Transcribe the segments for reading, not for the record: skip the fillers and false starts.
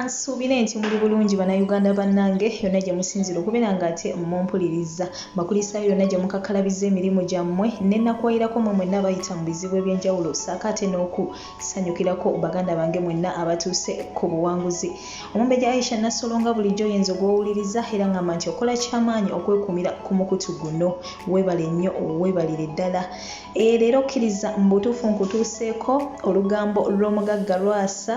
Kansubire nti muli bulungi bannayuganda bannange yonna gye musinzira okubeera nga ate mumpuliriza bakulisayo yonna gye mukakalabiza emirimu gyammwe nennakwayirako mwe mwenna abayita mu bizibu eby'enjawulo saako ate n'okusanyukirako baganda bange mwenna abatuuse ku buwanguzi. Omumbejja Aisha Nassolonga bulijjo oyinza ogw'owuliriza era ngamba nti okola kyamaanyi okwekumira ku mukutu guno. Weebale nnyo weebalire ddala. Leero kkiriza mbutuufu nkutuuseeko olugambo lw'Omugaga Lwasa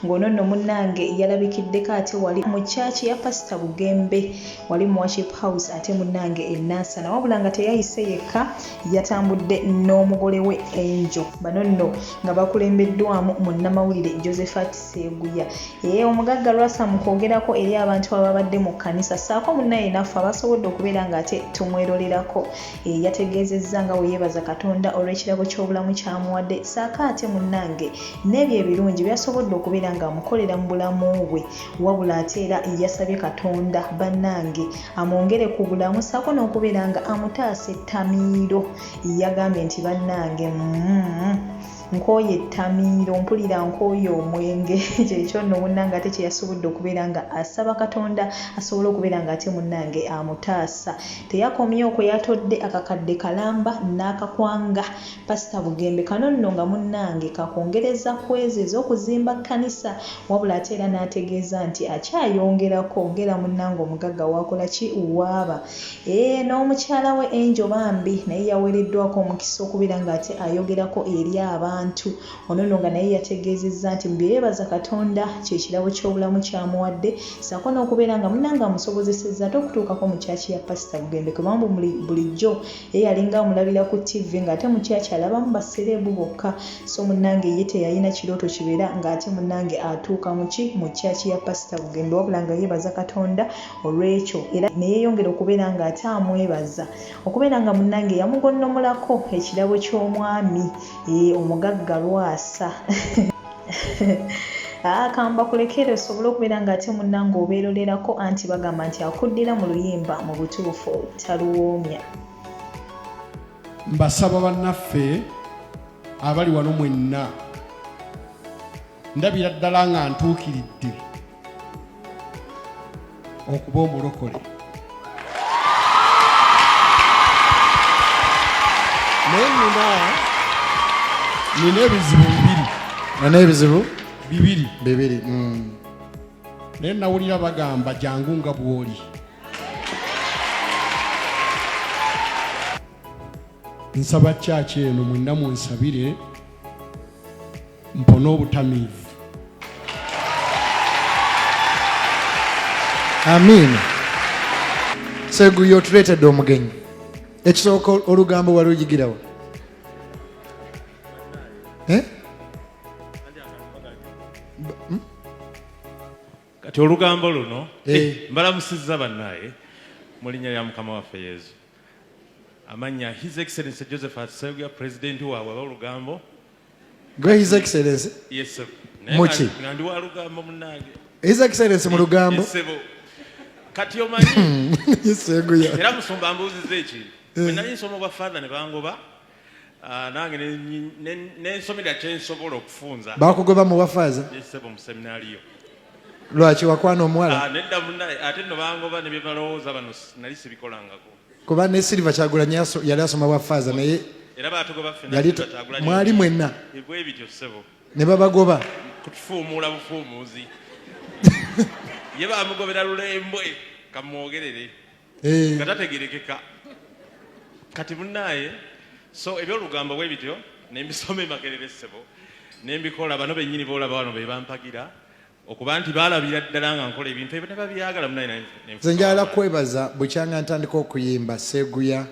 ng'ono nno munnange yalabikiddeko ate wali mu church ya Pastor Bugembe wali mu worship house ate munnange E Nansana wabula nga teyayise yekka yatambudde n'omugole we Angel bano nno nga bakulembeddwamu munnamawulire Josephat Seguya. Omugaga Lwasa mu kwogerako eri abantu ababadde mu kkanisa saako munnaye naffe abasobodde okubeera nga ate tumwerolerako yategeezezza nga we yeebaza Katonda olw'ekirabo ky'obulamu kyamuwadde saako ate munnange n'ebyo ebirungi byasobodde okubeera nga amukolera mu bulamu bwe wabula ate era yasabye Katonda bannange amwongere ku bulamu saako n'okubeera nga amutaasa ettamiiro. Yagambye nti bannange nkooye ettamiiro mpulira nkooye omwenge kyekyo nno munnange ate kye yasobodde okubeera nga asaba Katonda asobole okubeera nga ate munnange amutaasa. Teyakomye okwo yatodde akakadde kalamba n'akakwanga Pastor Bugembe kano nno nga munnange kakongereza kwezi ez'okuzimba kkanisa wabula ate era n'ategeeza nti akyayongerako ngera munnange Omugaga wakola ki waaba. N'omukyalawe Angel bambi naye yaweereddwako omukisa okubeera nga ate ayogerako eri abantu ono nno nga naye yategeezezza nti bye yeebaza Katonda kyekirabo ky'obulamu kyamuwadde saako n'okubeera nga munnange amusobozesezza ate okutuukako mu kyaki ya Pastor Bugembe kubanga bulijjo ye yalinga amulabira ku TV ng'ate mu kyaki alabamu basereebu bokka so munnange ye teyalina kirooto kibeera ng'ate munnange atuuka mu kyaki ya Pastor Bugembe wabula nga yeebaza Katonda olw'ekyo era ne yeeyongera okubeera nga ate amwebaza okubeera nga munnange yamugonnomolako ekirabo ky'omwami Omugaga Lwasa. Kamba kulekere osobole okubeera nga ate munnange obeerolerako anti bagamba nti akuddira mu luyimba mu butuufu taluwoomya. Mbasaba bannaffe abali wano mwenna ndabira ddala nga ntuukiridde okuba omulokole. Naye nina ebizibu bibiri. Nina ebizibu bibiri. Naye nawulira bagamba jangu nga bw'oli. Nsaba kyaki eno mwenna munsabire mpone obutamiivu. Amin. Seguya otuleetedde omugenyi. Ekisooka olugambo wali oyigirawo. Kati olugambo luno mbalamusizza bannaye mu linnya lya Mukama waffe Yesu. Amanya His Excellency Josephat Seguya President waabwe aba olugambo. Gwe His Excellency? Yes sir. Muki? Ngandi wa lugambo munnange. His Excellency mu lugambo? Yes sebo. Kati omanyi. Seguya. Era musumba mbuuzizza eki. Bwe nali nsoma obwa father ne bangoba. Nange n'ensomera kyensobola okufunza. Bakugoba mu bafaaza? Yes sebo mu seminariyo. Lwaki wakwana omuwala? Nedda munnaye ate nno bangoba ne bye balowooza bano nali sibikolangako. Kuba ne Silver Kyagulanyi yali asoma bwafaaza naye era batugoba ffenna Kyagulanyi mwali mwenna bwe bityo ssebo ne babagoba kutufuumuula bufuumuuzi ye bamugobera lulembwe kamwogerere nga tategerekeka kati munnaye so ebyolugambo bwe bityo ne mbisoma Makerere ssebo ne mbikola bano bennyini boolaba wano be bampagira okuba nti baalabira ddala nga nkola ebintu ebyo ne babyagala munnaye. Nze njagala kwebaza bukyanga ntandika okuyimba Seguya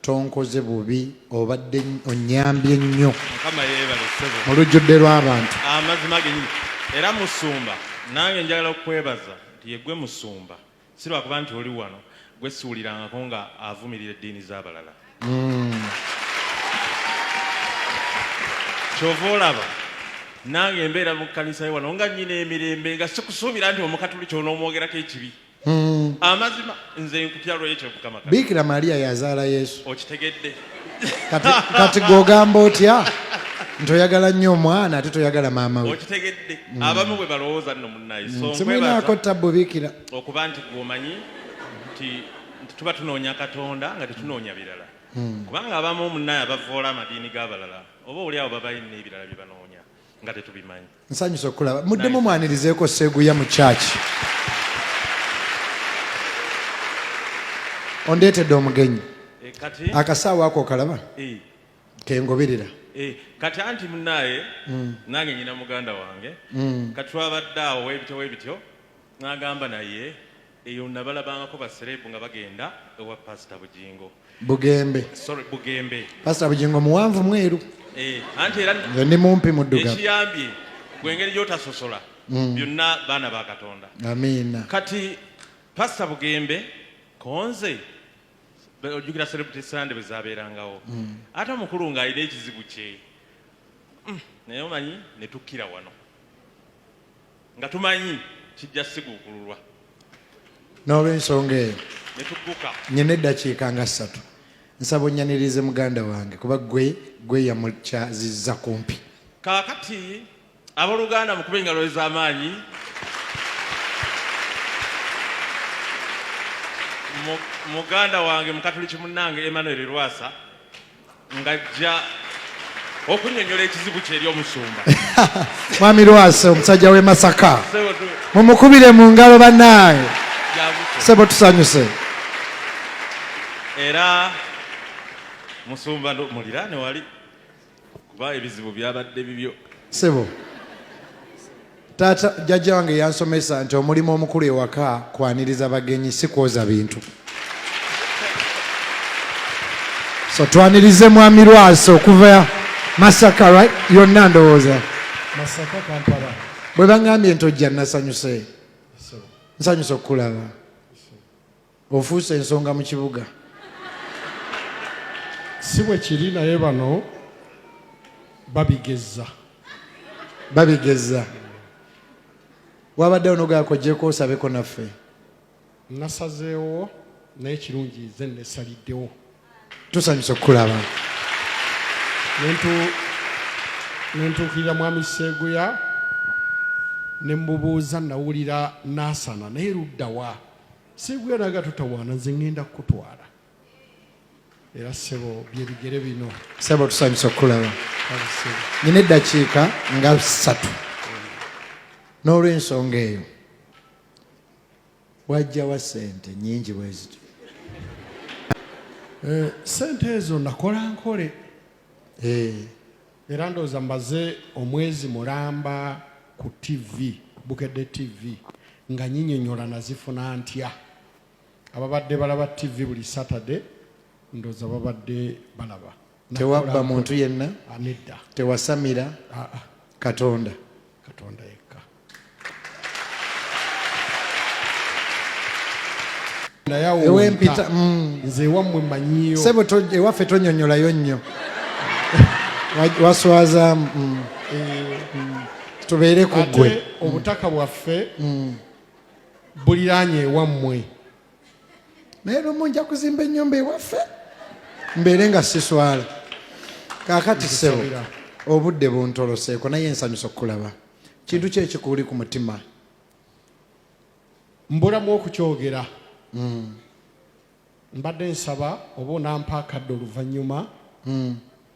tonkoze bubi obadde onnyambye nnyo Mukama yeebale ssebo mu lujjudde lw'abantu amazima gennyini era musumba nange njagala okwebaza nti ye gwe musumba si lwakuba nti oli wano gwe siwulirangako nga avumirira eddiini z'abalala kyova olaba nange embeera mu kkanisa ye wano nga nnyina emirembe nga sikusuubira nti omukatuliki onoomwogerako ekibi amazima nze nkutya lwekyo Mukama Bikira Maria yazaala Yesu okitegedde kati gogamba otya ntoyagala nnyo omwana ate toyagala maama we. Okitegedde abamu bwe balowooza nno munnaye. So simulinaako tabbu biikira okuba nti gwomanyi nti tuba tunoonya Katonda nga tetunoonya birala. Kubanga abamu munnaye abavoola amadiini g'abalala oba oli awo baba yina ebirala bye banoonya nga tetubimanyi. Nsanyusa okulaba muddemu mwanirizeeko Sseguya mu kyaki. Ondeetedde omugenyi akasaawa ako okalaba kengoberera kati anti munnaye nange nyina muganda wange kati twabadde awo webityo n'agamba naye eyo nabalabangako baserebu nga bagenda ewa Pastor Bugembe. Pastor Bugingo muwanvu mweru anti era ndi mumpi muddugavu. Ekiyambye gwengeri gy'otasosola byonna baana ba Katonda. Amiina. Kati Pastor Bugembe konze ojjukira Celebrity Sunday bwe zaabeerangawo ate omukulu ng'alina ekizibu kye naye omanyi ne tukkira wano nga tumanyi kijja siguukululwa n'olw'ensonga eyo ne tugguka nyina eddakiika nga 3 nsaba onnyanirize muganda wange kuba gwe yamukyazizza kumpi. kaakati abooluganda mukube engalo ez'amaanyi muganda wange mukatoliki munnange Emmanuel Lwasa ng'ajja okunnyonnyola ekizibu kye eri omusumba. Mwami Lwasa omusajja w'e Masaka mumukubire mu ngalo bannange. Sebo tusanyuse. Era musumba muliraane wali kuba ebizibu byabadde bibyo. Sebo taata jjajja wange yansomesa nti omulimu omukulu ewaka kwaniriza bagenyi si kwoza bintu. So twanirize mwami Lwasa okuva Masaka, right? Yonna ndowooza Masaka Kampala. bwe bangambye ntojja nasanyuse. Nsanyusa okukulaba. Ofuuse ensonga mu kibuga. Si bwe kiri naye bano babigezza. Wabadde onogako gyeko osabeko naffe. Nasazeewo naye kirungi nze nesaliddewo. Tusanyusa okukulaba. Nentuukirira mwami Sseguya ne mbubuuza nawulira Nansana naye luddawa. Sseguya naga tutawaana nze ngenda kukutwala. Era ssebo bye bigere bino. Ssebo tusanyusa okukulaba. Nina eddakiika nga 3. N'olw'ensonga eyo wajjawa ssente nnyingi bwe zityo. Ssente ezo nakola nkole. Era ndowooza mbaze omwezi mulamba ku TV, Bukedde TV, nga nyinyonnyola nazifuna ntya. Ababadde balaba TV buli Saturday, ndowooza babadde balaba. Tewabba muntu yenna? Nedda. Tewasamira? Katonda yekka. Ewempita nze ewammwe mmanyiyo. Ssebo ewaffe tonnyonnyolayo nnyo. Waswaza tubeere ku ggwe. Ate obutaka bwaffe buliraanye ewammwe. Naye lumu nja kuzimba ennyumba ewaffe mbeere nga siswala. Kaakati ssebo obudde buntoloseeko naye nsanyusa okukulaba. Kintu ki ekikuli ku mutima? Mbulamu okukyogera. Mbadde nsaba oba onampa akadde oluvannyuma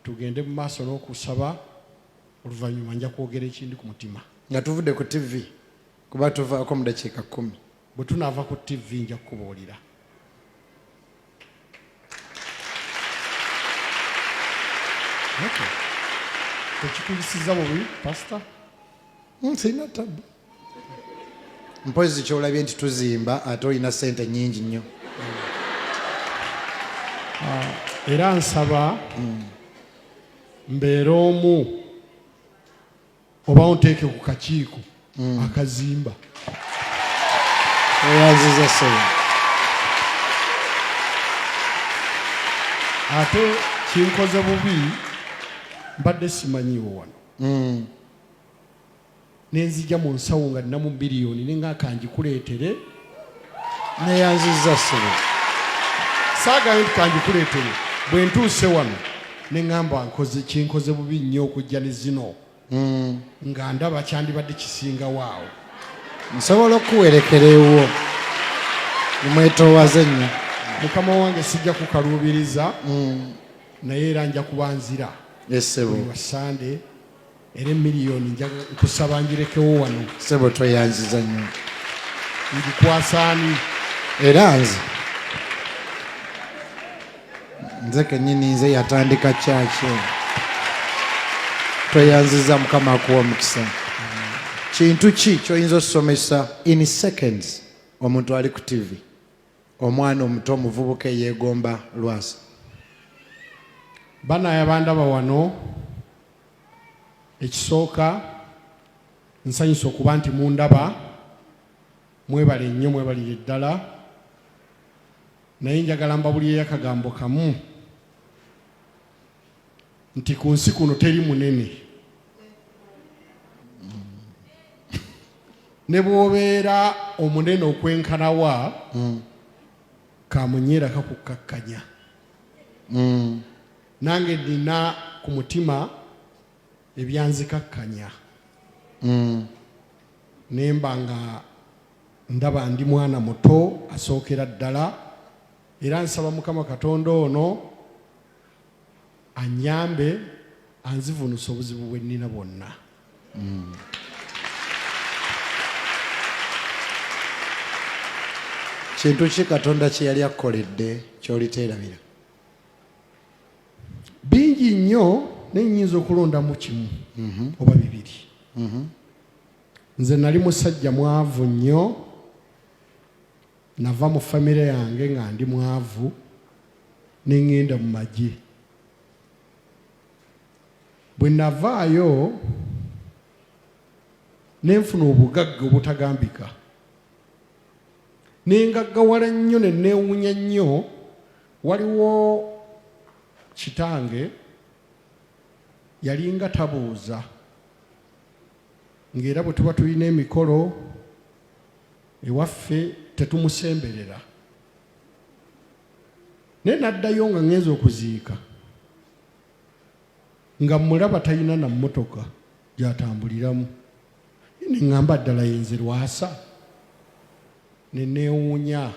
tugende mu maaso n'okusaba oluvannyuma nja kwogera ekindi ku mutima. Nga tuvudde ku TV kuba tuvaako mu dakiika 10. Bwe tunaava ku TV nja kukubuulira. Tekikuyisiza bubi Pastor? Sirina tabbu. Mpozi kyolabye nti tuzimba ate olina ssente nnyingi nnyo. Era nsaba mbeere omu oba onteeke ku kakiiko akazimba. Oyanziza ssebo. Ate kinkoze bubi mbadde simanyiiwo wano. Nenzija mu nsawo nga nnamu biliyoni nenga kanjikuleetere. Neyanziza ssebo. Saagayo nti kanjikuleetere bwe ntuuse wano ne ŋŋamba kinkoze bubi nnyo okujja ne zino nga ndaba kyandibadde kisingawo awo. nsobola okuwerekera ewo nemwetoowaze nnyo. Mukama wange sijja kukaluubiriza naye era nja kubanzira buli wa Sande era emiliyoni nkusaba ngirekewo wano. Ssebo toyanziza nnyo ngikwasaani era nze kennyini nze yatandika kyaki tweyanziza Mukama akuwa omukisa. Kintu ki ky'oyinza osomesa in seconds omuntu ali ku TV, omwana omuto omuvubuka eyeegomba Lwasa? Banaaya bandaba wano, ekisooka nsanyusa okuba nti mundaba, mwebale nnyo, mwebalire ddala, naye njagala mbabulireyo akagambo kamu nti ku nsi kuno teri munene. Ne bw'obeera omunene okwenkanawa kamunyeera kakukkakkanya. Nange nina ku mutima ebyanzikakkanya. Nemba nga ndaba ndi mwana muto asookera ddala, era nsaba Mukama Katonda ono anyambe anzivunusa obuzibu bwe nnina bwonna. Kintu ki Katonda kye yali akkoledde ky'oliteerabira? Bingi nnyo naye nnyinza okulondamu kimu oba bibiri. Nze nali musajja mwavu nnyo, nava mu famire yange nga ndi mwavu ne ŋŋenda mu magye. Bwe navaayo ne nfuna obugagga obutagambika, ne ngaggawala nnyo ne neewuunya nnyo. Waliwo kitange yali nga tabuuza, ng'era bwe tuba tulina emikolo ewaffe tetumusemberera. Naye n'addayo nga ŋŋenza okuziika, nga mulaba talina na mmotoka gy'atambuliramu. Ne ŋŋamba ddala yenze Lwasa? Ne neewuunya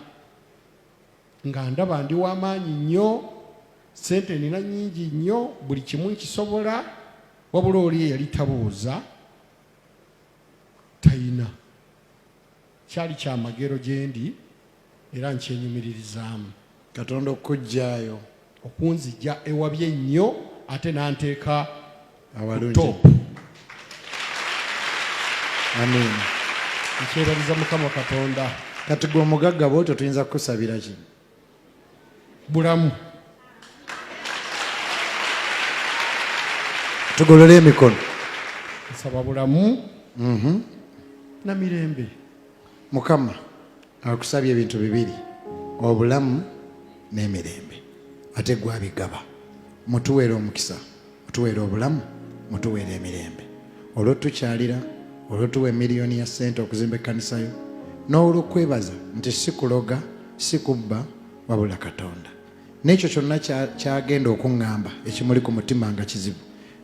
nga ndaba ndi w'amaanyi nnyo, sente nina nnyingi nnyo, buli kimu nkisobola, wabula oli yali tabuuza, tayina. Kyali kyamagero gye ndi era nkyenyumiririzaamu. Katonda okujjaayo, okunzijja ewabye ennyo ate n'anteeka awalungi. top. Amen. Nkyebaliza Mukama Katonda. Kati gwe omugagga bw'otyo tuyinza kukusabira ki? Bulamu. Tugolole emikono. Nsaba bulamu na mirembe. Mukama akusabye ebintu bibiri, obulamu n'emirembe, ate gwe abigaba. Mutuweere omukisa, mutuweere obulamu, mutuweere emirembe. Olw'otukyalira, olw'otuwa emiliyoni ya ssente okuzimba ekkanisa yo, n'olw'okwebaza nti si kuloga, si kubba, wabula Katonda. N'ekyo kyonna kyagenda okuŋŋamba ekimuli ku mutima nga kizibu.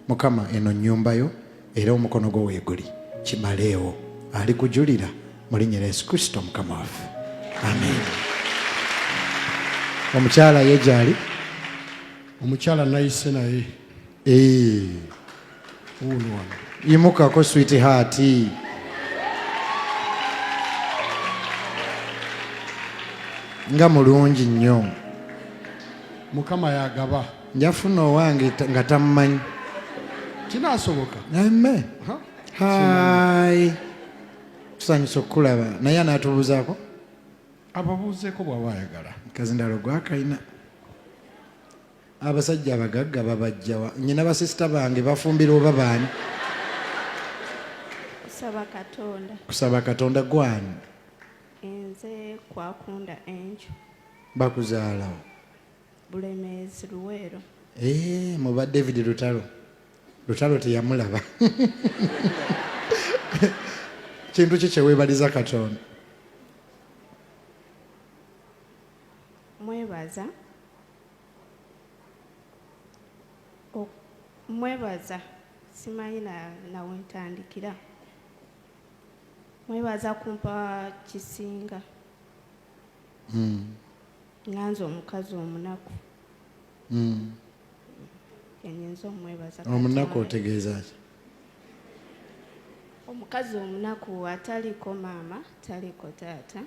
Mukama eno nnyumba yo era omukono gwo weeguli, kimaleewo. Ali kujulira mu linnya lya Yesu Kristo Mukama waffe. Amen. Omukyala ye gyali? Omukyala nayise naye. Uno wano. Yimukako sweetheart. Nga mulungi nnyo. Mukama yagaba. Njafuna owange nga tamumanyi. Kinaasoboka? Amen. Hai. Tusanyusa okukulaba. Naye anaatubuuzaako? Ababuuzeeko bw'aba ayagala. Kazindalo gwakalina. Abasajja abagagga babajjawa. Nnyina basisita bange bafumbira oba baani? Kusaba Katonda. Kusaba Katonda gwani? Nze kwakunda enju. Bakuzaalawo? Bulemeezi Luweero. Muba David Lutalo. Lutalo teyamulaba. Kintu ki kye weebaliza Katonda? Mwebaza mwebaza simanyi nawe ntandikira. Mwebaza kumpa kisinga. Nganze omukazi omunaku. Enyinza omwebaza. Omunaku otegeeza ki? Omukazi omunaku ataliko maama, taliko taata.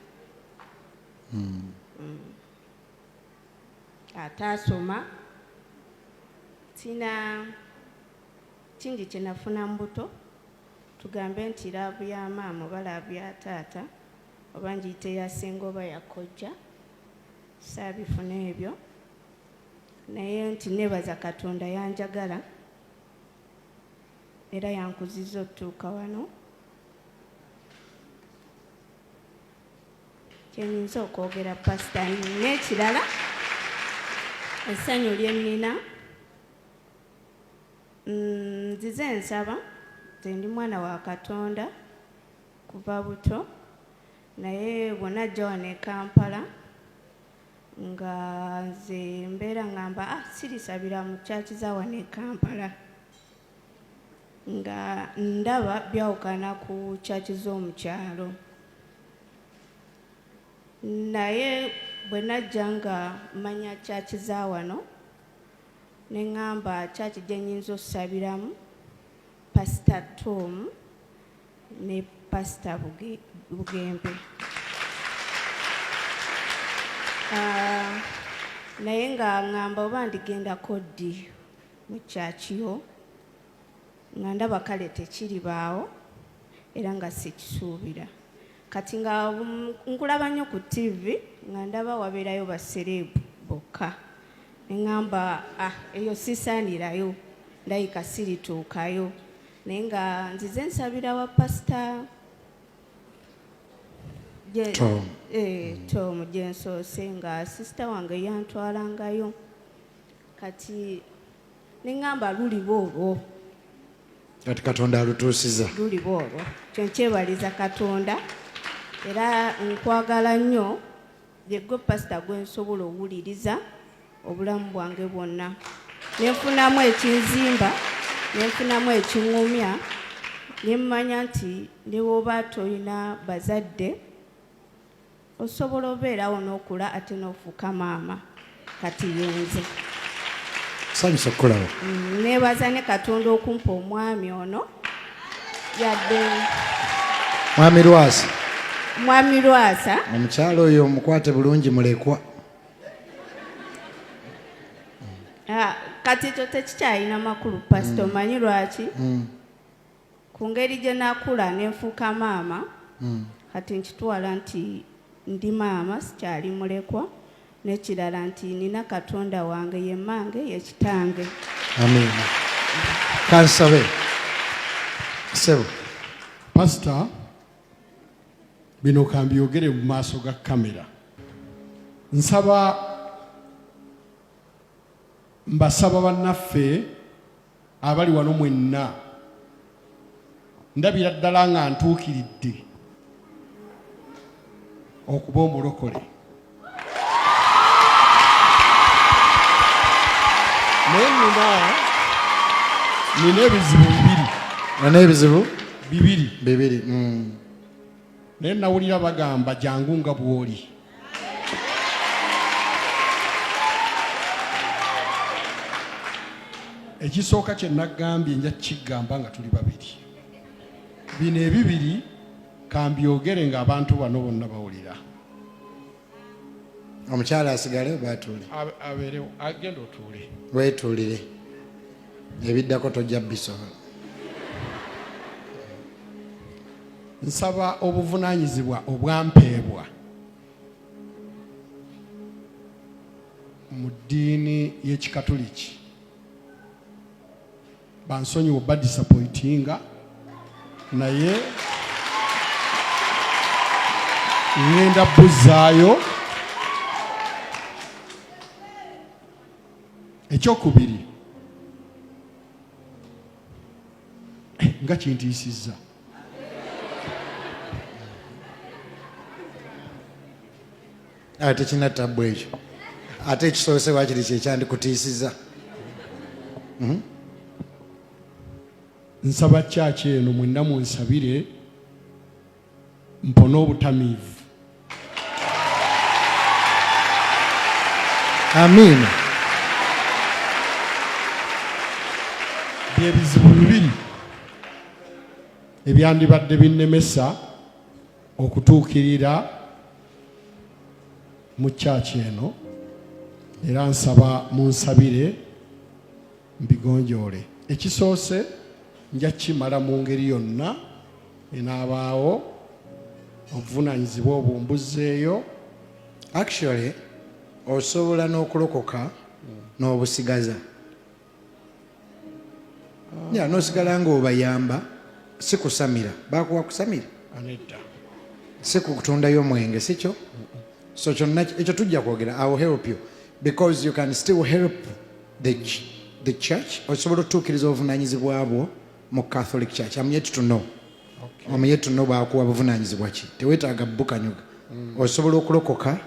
Ataasoma. Tina kingi kye nafuna mu buto. Tugambe nti laavu ya maama oba laavu ya taata oba ngiyite ya ssenga oba ya kojja. Saabifuna ebyo. Naye nti neebaza Katonda yanjagala era yankuzizza otutuuka wano. Kyenyinza okwogera pasita n'ekirala essanyu lye nnina nzize nsaba nze ndi mwana wa Katonda kuva buto naye bw'onajja wano e Kampala nga nze mbeera ngamba sirisabira mu kyaki za wano e Kampala nga ndaba byawukana ku kyaki z'omukyalo. Naye bwe najja nga manya kyaki za wano ne ŋŋamba kyaki gye nnyinza okusabiramu Pastor Tom ne Pastor Bugembe. Naye nga ŋŋamba oba ndigendako ddi mu kyakiyo nga ndaba kale tekiribaawo era nga sikisuubira. Kati nga nkulaba nnyo ku TV nga ndaba wabeerayo basereebu bokka. Ne ŋŋamba eyo sisaanirayo ndayika sirituukayo. Naye nga nzize nsabira wa Pastor Tom gye nsoose nga sisita wange yantwalangayo. Kati ne ŋŋamba luliba olwo. Kati Katonda alutuusiza. Luliba olwo. Kyo nkyebaliza Katonda era nkwagala nnyo yegwe pasita gwe nsobola owuliriza obulamu bwange bwonna. Ne nfunamu ekinzimba, ne nfunamu ekiŋŋumya, ne mmanya nti ne bw'oba tolina bazadde osobola obeerawo n'okula ate n'ofuuka maama. Kati yenze. Sanyusa okukulaba. Neebaza ne Katonda okumpa omwami ono yadde Mwami Lwasa. Mwami Lwasa. Omukyalo oyo omukwate bulungi mulekwa. Kati ekyo tekikyalina makulu pasito manyi lwaki? Ku ngeri gye nakula ne nfuuka maama kati nkitwala nti ndi maama sikyali mulekwa. N'ekirala nti nina Katonda wange ye mmange ye kitange. Amiina. Kansabe. Sebo. Pastor, bino kambyogere mu maaso ga kamera. Mbasaba bannaffe abali wano mwenna ndabira ddala nga ntuukiridde okuba omulokole. Naye nina ebizibu bibiri. N'ebizibu bibiri. Naye nawulira bagamba jangu nga bw'oli. Ekisooka kye nagambye nja kigamba nga tuli babiri. Bino ebibiri kambyogere ng'abantu bano bonna bawulira. Omukyala asigale oba atuule? Abeerewo agenda otuule. Weetuulire. Ebiddako tojja bisobola. Nsaba obuvunaanyizibwa obwampeebwa mu ddiini y'Ekikatoliki bansonyiwa oba disappointinga naye ngenda buzzaayo. Ekyokubiri nga kintiisizza. Tekina ttabu ekyo. Ate ekisoose waakiri kye kyandikutiisiza. nsaba kyaki eno mwenna munsabire mpone obutamiivu. Amiina. Byebizibu bibiri ebyandibadde binnemesa okutuukirira mu kyaki eno, era nsaba munsabire mbigonjoole. Ekisoose nja kimala mu ngeri yonna enaabaawo obuvunaanyizibwa obumbuzeeyo. Actually osobola n'okulokoka n'obusigaza. N'osigala ng'obayamba, si kusamira. Baakuwa kusamira? Anedda. Si kutundayo mwenge, si kyo? So ekyo tujja kwogera. I will help you because you can still help the church. Osobola otuukiriza obuvunaanyizibwa bwo mu Catholic Church. I'm yet to know. I'm yet to know baakuwa buvunaanyizibwa ki. Teweetaaga bukanyuga. Osobola okulokoka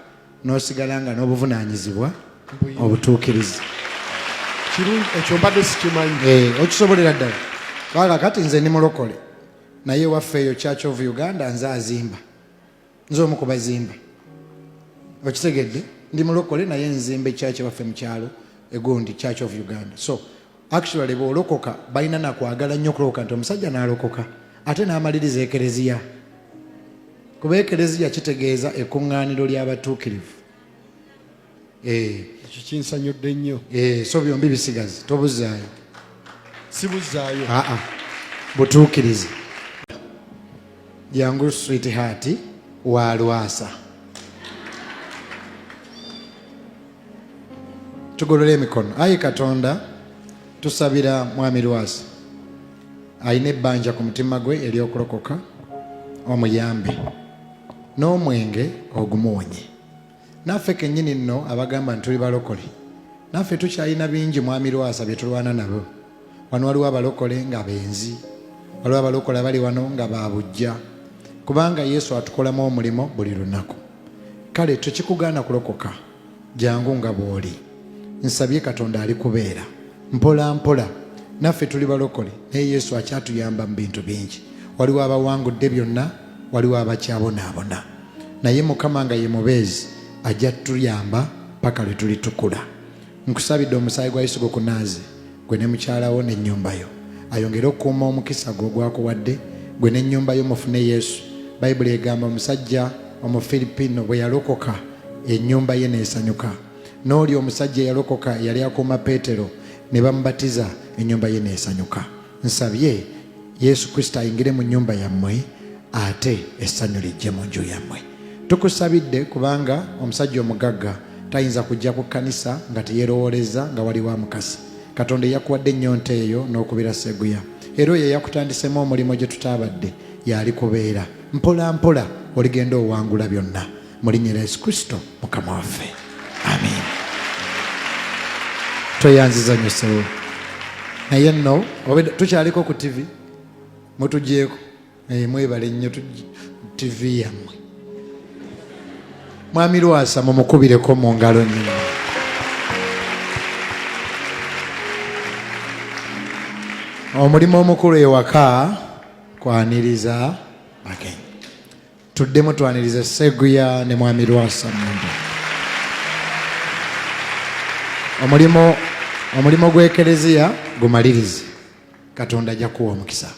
n'osigala nga n'obuvunaanyizibwa obutuukiriza. Kirungi ekyo mbadde sikimanyi. Okisobolera ddala. Kakati nze ndi mulokole naye waffe eyo Church of Uganda nze azimba. Nze omu ku bazimba. Okitegedde? Ndi mulokole naye nzimba church waffe mu kyalo egundi Church of Uganda. So actually bw'olokoka balina nakwagala nnyo okulokoka nti omusajja n'alokoka ate n'amaliriza ekereziya. Kuba ekereziya kitegeeza ekkuŋŋaaniro ly'abatuukirivu. Ekyo kinsanyudde nnyo. So byombi bisigaze tobuzaayo. Sibuzaayo. Butuukirize. Jangu sweetheart wa Lwasa. Tugolole emikono. Ayi Katonda tusabira mwami Lwasa ayina ebbanja ku mutima gwe ery'okulokoka, omuyambe n'omwenge ogumuwonye. Naffe kennyini nno abagamba nti tuli balokole, naffe tukyalina bingi mwami Lwasa bye tulwana nabo. Wano waliwo abalokole nga benzi, waliwo abalokole abali wano nga babujja, kubanga Yesu atukolamu omulimo buli lunaku. Kale tekikugaana kulokoka, jangu nga bw'oli. Nsabye Katonda alikubeera mpola mpola. Naffe tuli balokole naye Yesu akyatuyamba mu bintu bingi. Waliwo abawangudde byonna, waliwo abakyabonaabona, naye Mukama nga ye mubeezi ajja tuyamba paka lwe tulitukula. Nkusabidde omusaayi gwa Yesu gukunaaze gwe ne mukyalawo n'ennyumba yo, ayongere okukuuma omukisa gwe gwakuwadde gwe n'ennyumba yo mufune Yesu. Bayibuli egamba omusajja Omufiripino bwe yalokoka ennyumba ye neesanyuka, n'oli omusajja eyalokoka yali akuuma Peetero ne bamubatiza ennyumba ye neesanyuka. Nsabye Yesu Kristo ayingire mu nnyumba yammwe ate essanyu lijje mu nju yammwe. Tukusabidde kubanga omusajja omugagga tayinza kujja ku kkanisa nga teyeerowooleza nga waliwo amukasi. Katonda yakuwadde ennyonta eyo n'okubira seguya, era oyo yakutandisemu omulimu gye tutaabadde yali kubeera. Mpola mpola oligenda owangula byonna mu linnya lya Yesu Kristo Mukama waffe, amen. Tweyanziza nnyo sewo, naye nno tukyaliko ku TV mutugyeko. Mwebale nnyo TV yammwe. Mwami Lwasa mumukubireko mu ngalo nnyo. Omulimu omukulu ewaka kwaniriza bagenyi. Tuddemu twaniriza Seguya ne mwami Lwasa mundu. Omulimo gw'ekereziya gumalirize. Katonda ajja kuwa omukisa.